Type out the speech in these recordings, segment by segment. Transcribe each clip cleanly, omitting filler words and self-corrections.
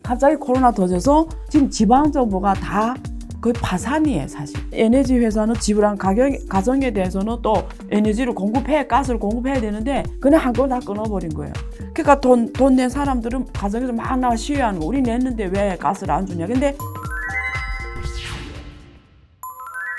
갑자기 코로나 터져서 지금 지방정부가 다 거의 파산이에요, 사실. 에너지 회사는 지불한 가정에 대해서는 또 에너지를 공급해, 가스를 공급해야 되는데 그냥 한꺼번에 다 끊어버린 거예요. 그러니까 돈 낸 사람들은 가정에서 막 나와 시위하는 거. 우리 냈는데 왜 가스를 안 주냐. 근데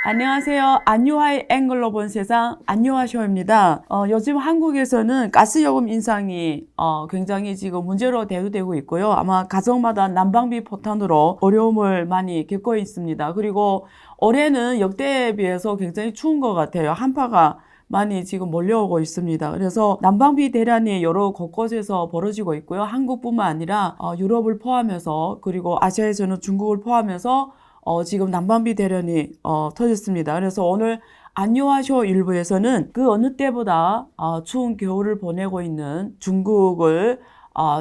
안녕하세요. 안유화의 앵글로 본 세상 안유화쇼입니다. 요즘 한국에서는 가스요금 인상이 굉장히 지금 문제로 대두되고 있고요. 아마 가정마다 난방비 폭탄으로 어려움을 많이 겪고 있습니다. 그리고 올해는 역대에 비해서 굉장히 추운 것 같아요. 한파가 많이 지금 몰려오고 있습니다. 그래서 난방비 대란이 여러 곳곳에서 벌어지고 있고요. 한국뿐만 아니라 유럽을 포함해서 그리고 아시아에서는 중국을 포함해서 지금 난방비 대란이 터졌습니다. 그래서 오늘 안유화쇼 일부에서는 그 어느 때보다 추운 겨울을 보내고 있는 중국을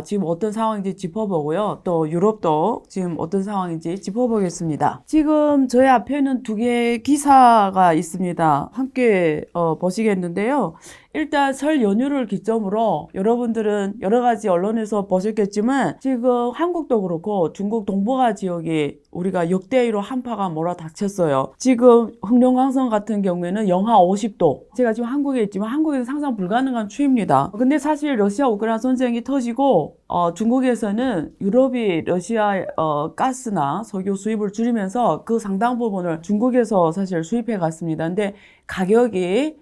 지금 어떤 상황인지 짚어보고요. 또 유럽도 지금 어떤 상황인지 짚어보겠습니다. 지금 저희 앞에는 두 개의 기사가 있습니다. 함께 보시겠는데요. 일단 설 연휴를 기점으로 여러분들은 여러 가지 언론에서 보셨겠지만 지금 한국도 그렇고 중국 동북아 지역이 우리가 역대로 한파가 몰아닥쳤어요. 지금 흑룡강성 같은 경우에는 영하 50도. 제가 지금 한국에 있지만 한국에서 상상 불가능한 추위입니다. 근데 사실 러시아 우크라이나 전쟁이 터지고 중국에서는 유럽이 러시아 가스나 석유 수입을 줄이면서 그 상당 부분을 중국에서 사실 수입해 갔습니다. 근데 가격이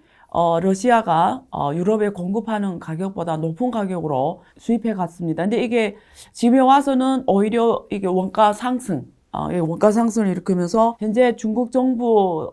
러시아가 유럽에 공급하는 가격보다 높은 가격으로 수입해 갔습니다. 근데 이게 집에 와서는 오히려 이게 원가 상승, 원가 상승을 일으키면서 현재 중국 정부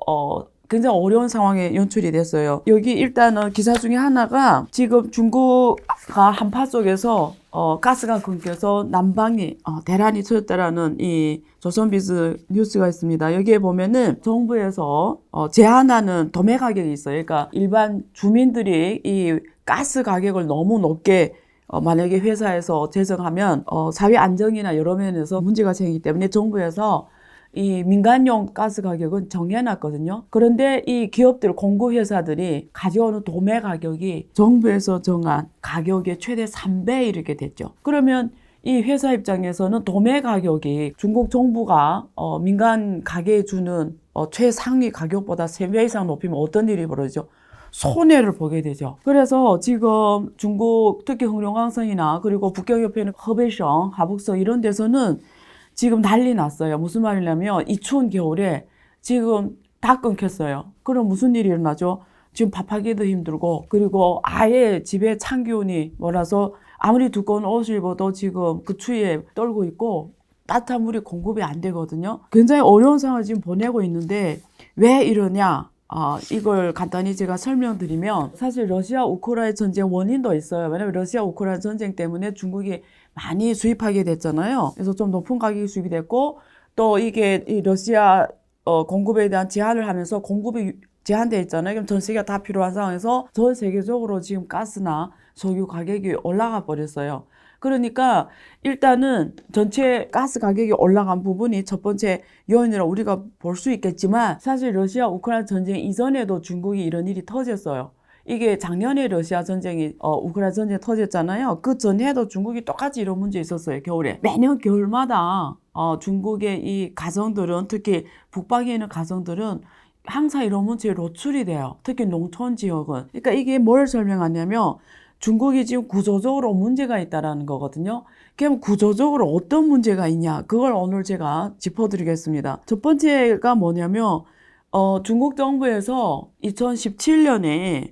굉장히 어려운 상황에 연출이 됐어요. 여기 일단은 기사 중에 하나가 지금 중국과 한파 속에서 가스가 끊겨서 난방이 대란이 터졌다라는 이 조선비즈 뉴스가 있습니다. 여기에 보면은 정부에서 제한하는 도매 가격이 있어요. 그러니까 일반 주민들이 이 가스 가격을 너무 높게 만약에 회사에서 제정하면 사회 안정이나 여러 면에서 문제가 생기기 때문에 정부에서 이 민간용 가스 가격은 정해놨거든요. 그런데 이 기업들, 공급회사들이 가져오는 도매 가격이 정부에서 정한 가격의 최대 3배 이렇게 됐죠. 그러면 이 회사 입장에서는 도매 가격이 중국 정부가 민간 가게에 주는 최상위 가격보다 3배 이상 높이면 어떤 일이 벌어지죠? 손해를 보게 되죠. 그래서 지금 중국 특히 흑룡강성이나 그리고 북경 옆에는 허베이성, 하북성 이런 데서는 지금 난리 났어요. 무슨 말이냐면 이 추운 겨울에 지금 다 끊겼어요. 그럼 무슨 일이 일어나죠? 지금 밥하기도 힘들고 그리고 아예 집에 찬 기운이 몰아서 아무리 두꺼운 옷을 입어도 지금 그 추위에 떨고 있고 따뜻한 물이 공급이 안 되거든요. 굉장히 어려운 상황을 지금 보내고 있는데 왜 이러냐? 이걸 간단히 제가 설명드리면 사실 러시아 우크라이나 전쟁 원인도 있어요. 왜냐하면 러시아 우크라이나 전쟁 때문에 중국이 많이 수입하게 됐잖아요. 그래서 좀 높은 가격이 수입이 됐고 또 이게 이 러시아 공급에 대한 제한을 하면서 공급이 제한되어 있잖아요. 그럼 전 세계가 다 필요한 상황에서 전 세계적으로 지금 가스나 석유 가격이 올라가 버렸어요. 그러니까 일단은 전체 가스 가격이 올라간 부분이 첫 번째 요인이라고 우리가 볼 수 있겠지만 사실 러시아 우크라이나 전쟁 이전에도 중국이 이런 일이 터졌어요. 이게 작년에 러시아 전쟁이 우크라이나 전쟁이 터졌잖아요. 그 전에도 중국이 똑같이 이런 문제 있었어요. 겨울에. 매년 겨울마다 중국의 이 가정들은 특히 북방에 있는 가정들은 항상 이런 문제에 노출이 돼요. 특히 농촌 지역은. 그러니까 이게 뭘 설명하냐면 중국이 지금 구조적으로 문제가 있다라는 거거든요. 그럼 구조적으로 어떤 문제가 있냐? 그걸 오늘 제가 짚어드리겠습니다. 첫 번째가 뭐냐면 중국 정부에서 2017년에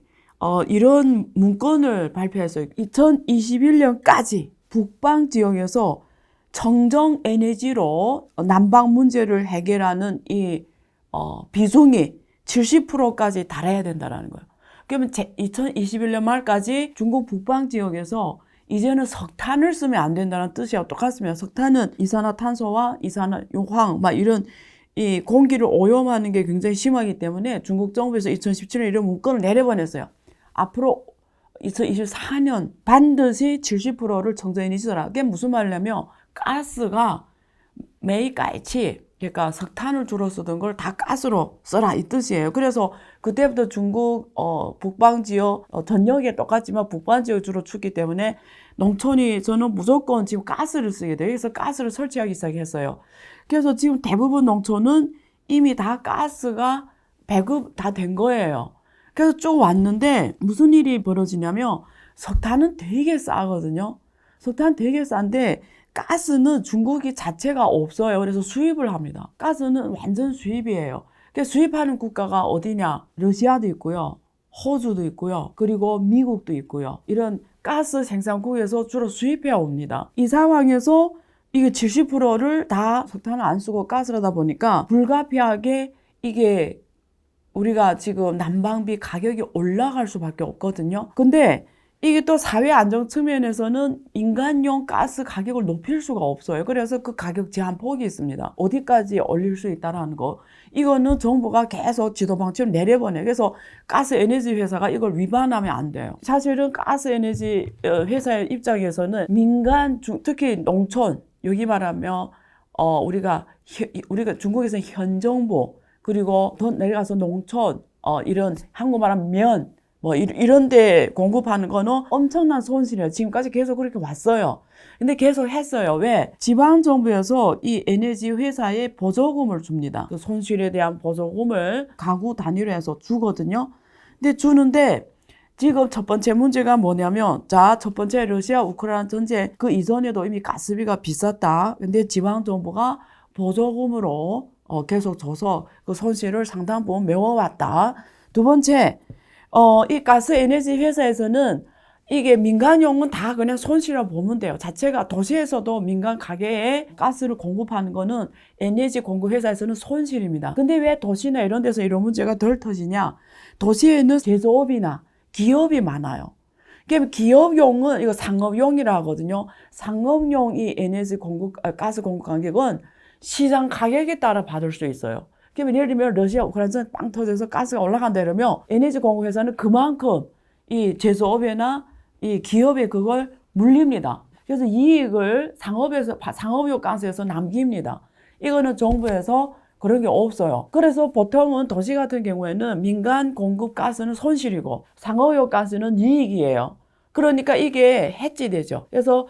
이런 문건을 발표했어요. 2021년까지 북방 지역에서 청정 에너지로 난방 문제를 해결하는 이 비중이 70%까지 달해야 된다는 거예요. 그러면 2021년 말까지 중국 북방 지역에서 이제는 석탄을 쓰면 안 된다는 뜻이랑 똑같습니다. 석탄은 이산화탄소와 이산화황 막 이런 이 공기를 오염하는 게 굉장히 심하기 때문에 중국 정부에서 2017년 이런 문건을 내려보냈어요. 앞으로 2024년 반드시 70%를 청정에너지라. 그게 무슨 말이냐면 가스가 매일같이 그러니까 석탄을 주로 쓰던 걸 다 가스로 써라 이 뜻이에요. 그래서 그때부터 중국 북방 지역 전역에 똑같지만 북방 지역 주로 춥기 때문에 농촌에서는 무조건 지금 가스를 쓰게 돼요. 그래서 가스를 설치하기 시작했어요. 그래서 지금 대부분 농촌은 이미 다 가스가 배급 다 된 거예요. 그래서 쭉 왔는데 무슨 일이 벌어지냐면 석탄은 되게 싸거든요. 석탄 되게 싼데 가스는 중국이 자체가 없어요. 그래서 수입을 합니다. 가스는 완전 수입이에요. 그래서 수입하는 국가가 어디냐? 러시아도 있고요. 호주도 있고요. 그리고 미국도 있고요. 이런 가스 생산국에서 주로 수입해 옵니다. 이 상황에서 이게 70%를 다 석탄을 안 쓰고 가스를 하다 보니까 불가피하게 이게 우리가 지금 난방비 가격이 올라갈 수밖에 없거든요. 근데 이게 또 사회 안정 측면에서는 인간용 가스 가격을 높일 수가 없어요. 그래서 그 가격 제한 폭이 있습니다. 어디까지 올릴 수 있다는 거. 이거는 정부가 계속 지도 방침을 내려보내요. 그래서 가스 에너지 회사가 이걸 위반하면 안 돼요. 사실은 가스 에너지 회사의 입장에서는 민간, 특히 농촌, 여기 말하면 우리가 중국에서는 현정부, 그리고 더 내려가서 농촌, 이런 한국 말하면 면, 뭐 이런 데 공급하는 거는 엄청난 손실이에요. 지금까지 계속 그렇게 왔어요. 근데 계속 했어요. 왜? 지방정부에서 이 에너지 회사에 보조금을 줍니다. 그 손실에 대한 보조금을 가구 단위로 해서 주거든요. 근데 주는데 지금 첫 번째 문제가 뭐냐면, 자, 첫 번째 러시아 우크라이나 전쟁 그 이전에도 이미 가스비가 비쌌다. 근데 지방정부가 보조금으로 계속 줘서 그 손실을 상당 부분 메워왔다. 두 번째, 이 가스 에너지 회사에서는 이게 민간용은 다 그냥 손실이라고 보면 돼요. 자체가 도시에서도 민간 가게에 가스를 공급하는 거는 에너지 공급 회사에서는 손실입니다. 근데 왜 도시나 이런 데서 이런 문제가 덜 터지냐? 도시에는 제조업이나 기업이 많아요. 그럼 기업용은 이거 상업용이라 하거든요. 상업용 이 에너지 공급, 가스 공급 가격은 시장 가격에 따라 받을 수 있어요. 그러면 예를 들면 러시아 우크라이나 빵 터져서 가스가 올라간다 이러면 에너지 공급 회사는 그만큼 이 제조업이나 이 기업에 그걸 물립니다. 그래서 이익을 상업용 가스에서 남깁니다. 이거는 정부에서 그런 게 없어요. 그래서 보통은 도시 같은 경우에는 민간 공급 가스는 손실이고 상업용 가스는 이익이에요. 그러니까 이게 해지되죠. 그래서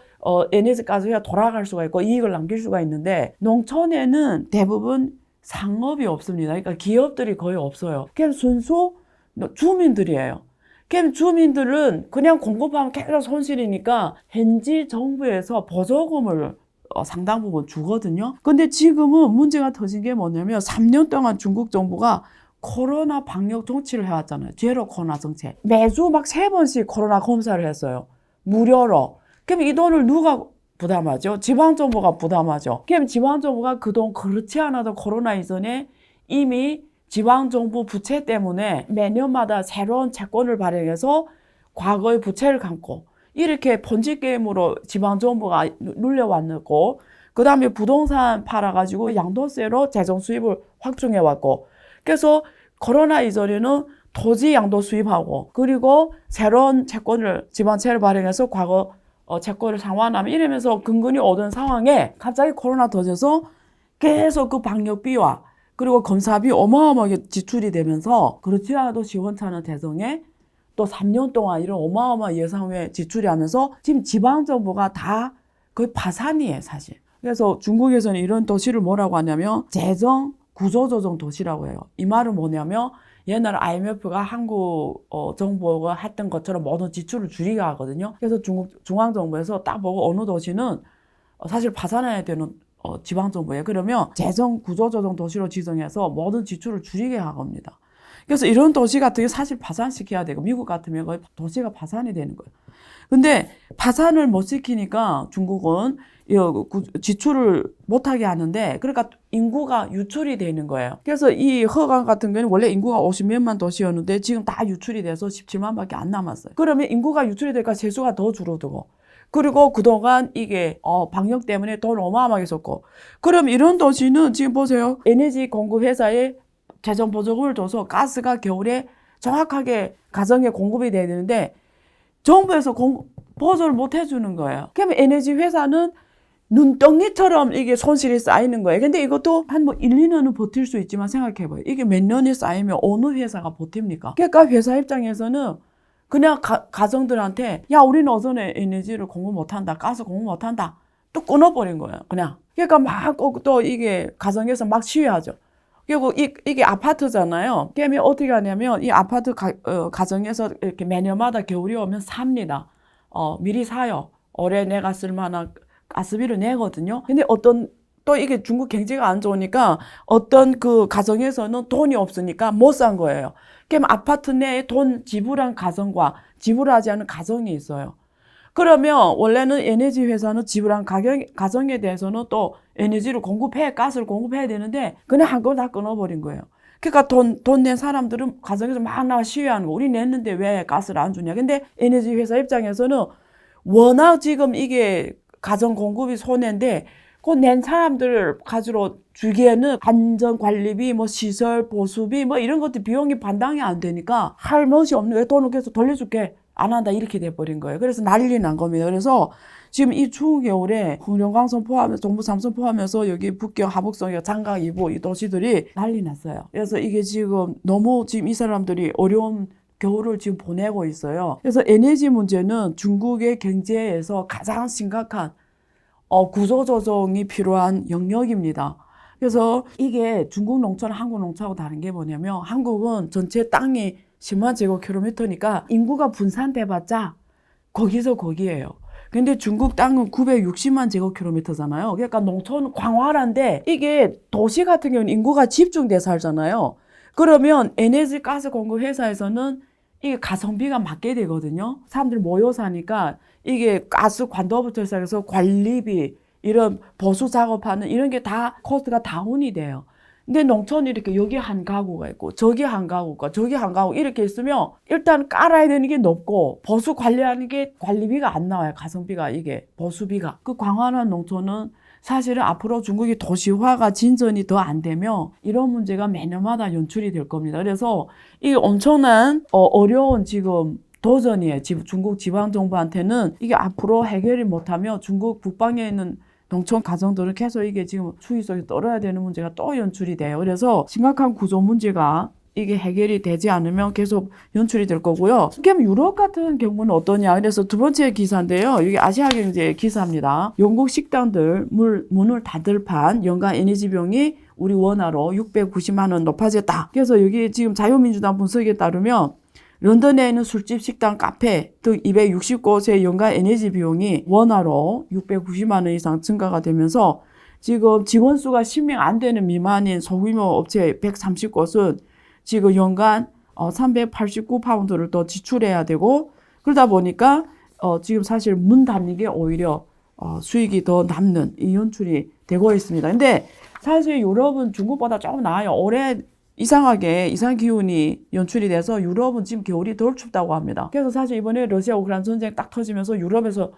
에너지 가스가 돌아갈 수가 있고 이익을 남길 수가 있는데 농촌에는 대부분 상업이 없습니다. 그러니까 기업들이 거의 없어요. 그냥 순수 주민들이에요. 그럼 주민들은 그냥 공급하면 계속 손실이니까 현지 정부에서 보조금을 상당 부분 주거든요. 근데 지금은 문제가 터진 게 뭐냐면 3년 동안 중국 정부가 코로나 방역 정치를 해왔잖아요. 제로 코로나 정책. 매주 막 3번씩 코로나 검사를 했어요. 무료로. 그럼 이 돈을 누가 부담하죠? 지방정부가 부담하죠. 그럼 지방정부가 그동안 그렇지 않아도 코로나 이전에 이미 지방정부 부채 때문에 매년마다 새로운 채권을 발행해서 과거의 부채를 갚고 이렇게 펀지 게임으로 지방정부가 눌려왔고 그 다음에 부동산 팔아가지고 양도세로 재정 수입을 확충해왔고 그래서 코로나 이전에는 토지 양도 수입하고 그리고 새로운 채권을 지방채를 발행해서 과거 채권을 상환하면 이러면서 근근히 오던 상황에 갑자기 코로나 터져서 계속 그 방역비와 그리고 검사비 어마어마하게 지출이 되면서 그렇지 않아도 시원찮은 대성에 또 3년 동안 이런 어마어마한 예산외 지출이 하면서 지금 지방정부가 다 거의 파산이에요, 사실. 그래서 중국에서는 이런 도시를 뭐라고 하냐면 재정 구조조정 도시라고 해요. 이 말은 뭐냐면 옛날 IMF가 한국 정부가 했던 것처럼 모든 지출을 줄이게 하거든요. 그래서 중국 중앙정부에서 딱 보고 어느 도시는 사실 파산해야 되는 지방정부에 그러면 재정 구조조정 도시로 지정해서 모든 지출을 줄이게 하겁니다. 그래서 이런 도시 같은 게 사실 파산시켜야 되고 미국 같으면 거의 도시가 파산이 되는 거예요. 근데 파산을 못 시키니까 중국은 지출을 못하게 하는데 그러니까 인구가 유출이 되는 거예요. 그래서 이 허강 같은 경우는 원래 인구가 50몇만 도시였는데 지금 다 유출이 돼서 17만밖에 안 남았어요. 그러면 인구가 유출이 되니까 세수가 더 줄어들고 그리고 그동안 이게 방역 때문에 돈 어마어마하게 썼고 그럼 이런 도시는 지금 보세요. 에너지 공급 회사에 재정 보조금을 줘서 가스가 겨울에 정확하게 가정에 공급이 돼야 되는데 정부에서 보조를 못 해주는 거예요. 그러면 에너지 회사는 눈덩이처럼 이게 손실이 쌓이는 거예요. 근데 이것도 한 뭐 1, 2년은 버틸 수 있지만 생각해봐요. 이게 몇 년이 쌓이면 어느 회사가 버팁니까? 그러니까 회사 입장에서는 그냥 가정들한테 야, 우리는 오전에 에너지를 공급 못한다. 가스 공급 못한다. 또 끊어버린 거예요. 그냥. 그러니까 막 또 이게 가정에서 막 시위하죠. 그리고 이게 아파트잖아요. 그러면 어떻게 하냐면 이 아파트 가정에서 이렇게 매년마다 겨울이 오면 삽니다. 미리 사요. 올해 내가 쓸 만한 가스비를 내거든요. 근데 또 이게 중국 경제가 안 좋으니까 어떤 그 가정에서는 돈이 없으니까 못 산 거예요. 그럼 아파트 내에 돈 지불한 가정과 지불하지 않은 가정이 있어요. 그러면 원래는 에너지 회사는 지불한 가정에 대해서는 또 에너지를 가스를 공급해야 되는데 그냥 한꺼번에 다 끊어버린 거예요. 그러니까 돈 낸 사람들은 가정에서 막 나와 시위하는 거. 우리 냈는데 왜 가스를 안 주냐. 근데 에너지 회사 입장에서는 워낙 지금 이게 가정 공급이 손해인데 그 낸 사람들 가지고 주기에는 안전관리비, 뭐 시설 보수비, 뭐 이런 것들 비용이 반당이 안 되니까 할 멋이 없는 거예요. 돈을 계속 돌려줄게. 안 한다 이렇게 돼버린 거예요. 그래서 난리 난 겁니다. 그래서 지금 이 추운 겨울에 후련강선 포함해서 동부 삼선 포함해서 여기 북경, 하북성, 장강, 이보 이 도시들이 난리 났어요. 그래서 이게 지금 너무 지금 이 사람들이 어려운 겨울을 지금 보내고 있어요. 그래서 에너지 문제는 중국의 경제에서 가장 심각한 구조조정이 필요한 영역입니다. 그래서 이게 중국 농촌, 한국 농촌하고 다른 게 뭐냐면 한국은 전체 땅이 10만 제곱킬로미터니까 인구가 분산돼봤자 거기서 거기에요. 근데 중국 땅은 960만 제곱킬로미터잖아요. 그러니까 농촌 광활한데 이게 도시 같은 경우는 인구가 집중돼 살잖아요. 그러면 에너지 가스 공급 회사에서는 이게 가성비가 맞게 되거든요. 사람들이 모여 사니까 이게 가스 관도부터 시작해서 관리비, 이런 보수 작업하는 이런 게 다 코스트가 다운이 돼요. 근데 농촌이 이렇게 여기 한 가구가 있고 저기 한 가구가 저기 한 가구 이렇게 있으면 일단 깔아야 되는 게 높고 보수 관리하는 게 관리비가 안 나와요. 가성비가 이게 보수비가. 그 광활한 농촌은 사실은 앞으로 중국이 도시화가 진전이 더 안 되면 이런 문제가 매년마다 연출이 될 겁니다. 그래서 이 엄청난 어려운 지금 도전이에요. 중국 지방정부한테는 이게 앞으로 해결이 못하면 중국 북방에 있는 농촌 가정들은 계속 이게 지금 추위 속에 떨어야 되는 문제가 또 연출이 돼요. 그래서 심각한 구조 문제가 이게 해결이 되지 않으면 계속 연출이 될 거고요. 그럼 유럽 같은 경우는 어떠냐. 그래서 두 번째 기사인데요. 이게 아시아경제 기사입니다. 영국 식당들 문을 닫을 판 연간 에너지 비용이 우리 원화로 690만 원 높아졌다. 그래서 여기 지금 자유민주당 분석에 따르면 런던에 있는 술집, 식당, 카페 등 260곳의 연간 에너지 비용이 원화로 690만 원 이상 증가가 되면서 지금 직원 수가 10명 안 되는 미만인 소규모 업체 130곳은 지금 연간 389파운드를 더 지출해야 되고 그러다 보니까 지금 사실 문 닫는 게 오히려 수익이 더 남는 이 연출이 되고 있습니다. 근데 사실 유럽은 중국보다 조금 나아요. 올해 이상하게 이상 기온이 연출이 돼서 유럽은 지금 겨울이 덜 춥다고 합니다. 그래서 사실 이번에 러시아 우크라이나 전쟁 딱 터지면서 유럽에서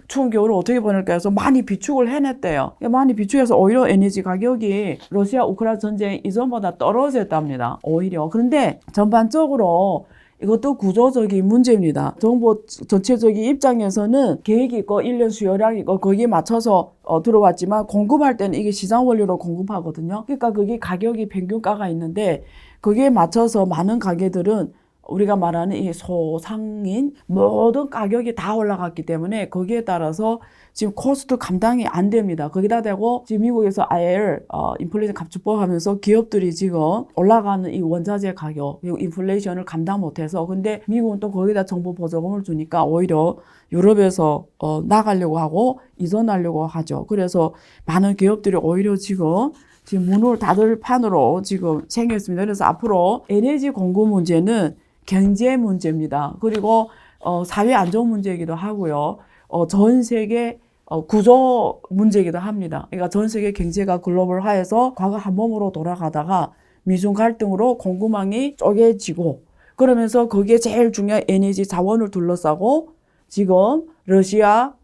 추운 겨울을 어떻게 보낼까 해서 많이 비축을 해냈대요. 많이 비축해서 오히려 에너지 가격이 러시아 우크라이나 전쟁 이전보다 떨어졌답니다. 오히려. 그런데 전반적으로 이것도 구조적인 문제입니다. 정부 전체적인 입장에서는 계획이 있고 1년 수요량이 있고 거기에 맞춰서 들어왔지만 공급할 때는 이게 시장 원료로 공급하거든요. 그러니까 그게 가격이 평균가가 있는데 거기에 맞춰서 많은 가게들은 우리가 말하는 이 소상인 모든 가격이 다 올라갔기 때문에 거기에 따라서 지금 코스트 감당이 안 됩니다. 거기다 대고 지금 미국에서 IR 인플레이션 감축법 하면서 기업들이 지금 올라가는 이 원자재 가격 그리고 인플레이션을 감당 못해서 근데 미국은 또 거기다 정부 보조금을 주니까 오히려 유럽에서 나가려고 하고 이전하려고 하죠. 그래서 많은 기업들이 오히려 지금 문을 닫을 판으로 지금 생겼습니다. 그래서 앞으로 에너지 공급 문제는 경제 문제입니다. 그리고 사회 안전 문제이기도 하고요. 전 세계 구조 문제이기도 합니다. 그러니까 전 세계 경제가 글로벌화해서 과거 한 몸으로 돌아가다가 미중 갈등으로 공급망이 쪼개지고 그러면서 거기에 제일 중요한 에너지 자원을 둘러싸고 지금 러시아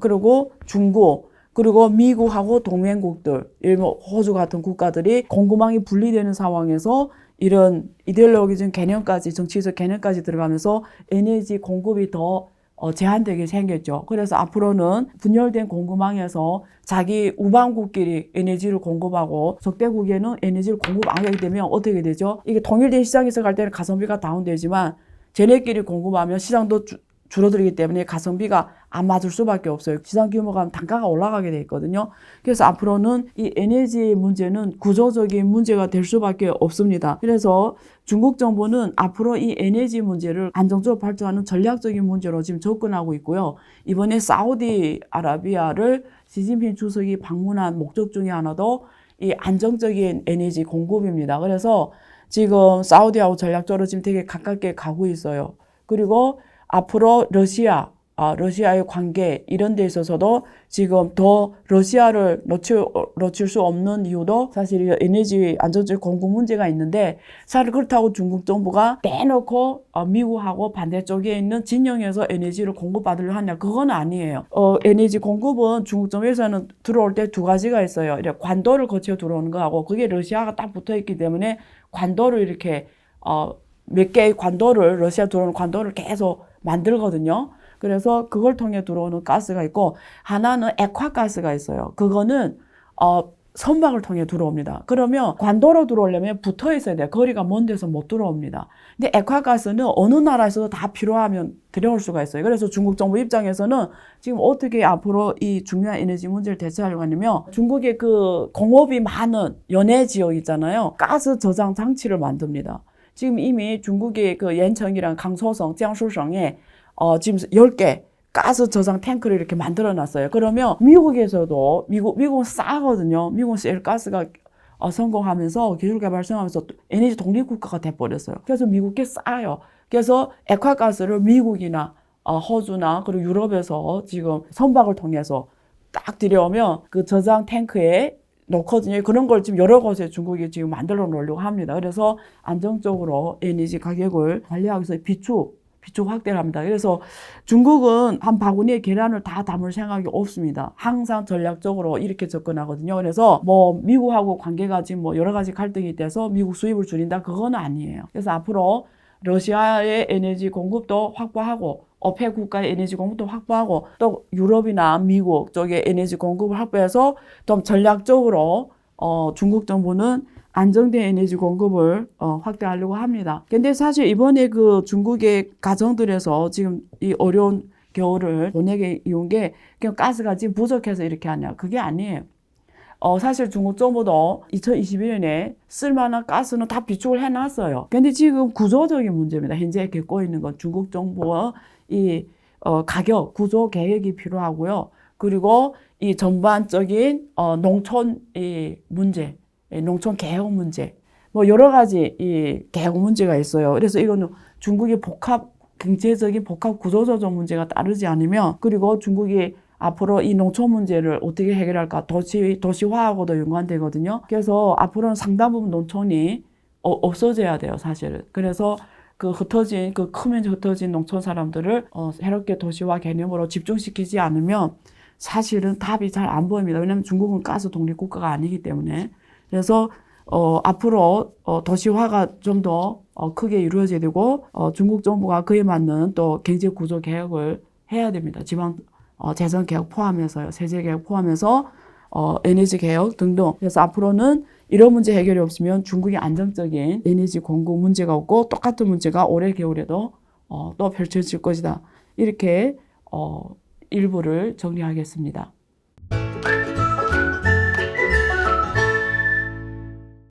그리고 중국 그리고 미국하고 동맹국들, 일본, 호주 같은 국가들이 공급망이 분리되는 상황에서 이런 이데올로기적 개념까지 정치적 개념까지 들어가면서 에너지 공급이 더 제한되게 생겼죠. 그래서 앞으로는 분열된 공급망에서 자기 우방국끼리 에너지를 공급하고 적대국에는 에너지를 공급 안 하게 되면 어떻게 되죠? 이게 통일된 시장에서 갈 때는 가성비가 다운되지만 쟤네끼리 공급하면 시장도 줄어들기 때문에 가성비가 안 맞을 수밖에 없어요. 시장 규모가 단가가 올라가게 돼 있거든요. 그래서 앞으로는 이 에너지 문제는 구조적인 문제가 될 수밖에 없습니다. 그래서 중국 정부는 앞으로 이 에너지 문제를 안정적으로 발전하는 전략적인 문제로 지금 접근하고 있고요. 이번에 사우디아라비아를 시진핑 주석이 방문한 목적 중에 하나도 이 안정적인 에너지 공급입니다. 그래서 지금 사우디하고 전략적으로 지금 되게 가깝게 가고 있어요. 그리고 앞으로 러시아의 관계 이런 데 있어서도 지금 더 러시아를 놓칠 수 없는 이유도 사실 에너지 안정적 공급 문제가 있는데 사실 그렇다고 중국 정부가 대놓고 미국하고 반대쪽에 있는 진영에서 에너지를 공급받으려 하냐 그건 아니에요. 에너지 공급은 중국 정부에서는 들어올 때 두 가지가 있어요. 이렇게 관도를 거쳐 들어오는 거하고 그게 러시아가 딱 붙어 있기 때문에 관도를 이렇게 몇 개의 관도를 러시아 들어오는 관도를 계속 만들거든요. 그래서 그걸 통해 들어오는 가스가 있고 하나는 액화가스가 있어요. 그거는 선박을 통해 들어옵니다. 그러면 관도로 들어오려면 붙어 있어야 돼요. 거리가 먼 데서 못 들어옵니다. 근데 액화가스는 어느 나라에서도 다 필요하면 들여올 수가 있어요. 그래서 중국 정부 입장에서는 지금 어떻게 앞으로 이 중요한 에너지 문제를 대처하려고 하냐면 중국의 그 공업이 많은 연해 지역 있잖아요. 가스 저장 장치를 만듭니다. 지금 이미 중국의 그 연청이랑 강소성,江苏省에 지금 10개 가스 저장 탱크를 이렇게 만들어 놨어요. 그러면 미국에서도 미국은 싸거든요. 미국은 셀 가스가 성공하면서 기술 개발성하면서 에너지 독립 국가가 돼 버렸어요. 그래서 미국이 싸요. 그래서 액화가스를 미국이나 호주나 그리고 유럽에서 지금 선박을 통해서 딱 들여오면 그 저장 탱크에 놓거든요. 그런 걸 지금 여러 곳에 중국이 지금 만들어 놓으려고 합니다. 그래서 안정적으로 에너지 가격을 관리하기 위해서 비축 확대를 합니다. 그래서 중국은 한 바구니에 계란을 다 담을 생각이 없습니다. 항상 전략적으로 이렇게 접근하거든요. 그래서 뭐 미국하고 관계가 지금 뭐 여러 가지 갈등이 돼서 미국 수입을 줄인다 그건 아니에요. 그래서 앞으로 러시아의 에너지 공급도 확보하고 오펙 국가의 에너지 공급도 확보하고 또 유럽이나 미국 쪽의 에너지 공급을 확보해서 좀 전략적으로 중국 정부는 안정된 에너지 공급을 확대하려고 합니다. 근데 사실 이번에 그 중국의 가정들에서 지금 이 어려운 겨울을 보내게 이룬 게 그냥 가스가 지금 부족해서 이렇게 하냐 그게 아니에요. 사실 중국 정부도 2021년에 쓸만한 가스는 다 비축을 해놨어요. 근데 지금 구조적인 문제입니다. 현재 겪고 있는 건 중국 정부의 이 가격 구조 개혁이 필요하고요. 그리고 이 전반적인 농촌 이 문제, 농촌 개혁 문제, 뭐 여러 가지 이 개혁 문제가 있어요. 그래서 이거는 중국의 경제적인 복합 구조조정 문제가 따르지 않으면 그리고 중국이 앞으로 이 농촌 문제를 어떻게 해결할까 도시화하고도 연관되거든요. 그래서 앞으로는 상당 부분 농촌이 없어져야 돼요, 사실은. 그래서 그 크면서 흩어진 농촌 사람들을 새롭게 도시화 개념으로 집중시키지 않으면 사실은 답이 잘 안 보입니다. 왜냐하면 중국은 가스 독립 국가가 아니기 때문에. 그래서 앞으로 도시화가 좀 더 크게 이루어져야 되고 중국 정부가 그에 맞는 또 경제 구조 개혁을 해야 됩니다. 지방 재정 개혁 포함해서요. 세제 개혁 포함해서 에너지 개혁 등등. 그래서 앞으로는 이런 문제 해결이 없으면 중국의 안정적인 에너지 공급 문제가 없고 똑같은 문제가 올해 겨울에도 또 펼쳐질 것이다. 이렇게 일부를 정리하겠습니다.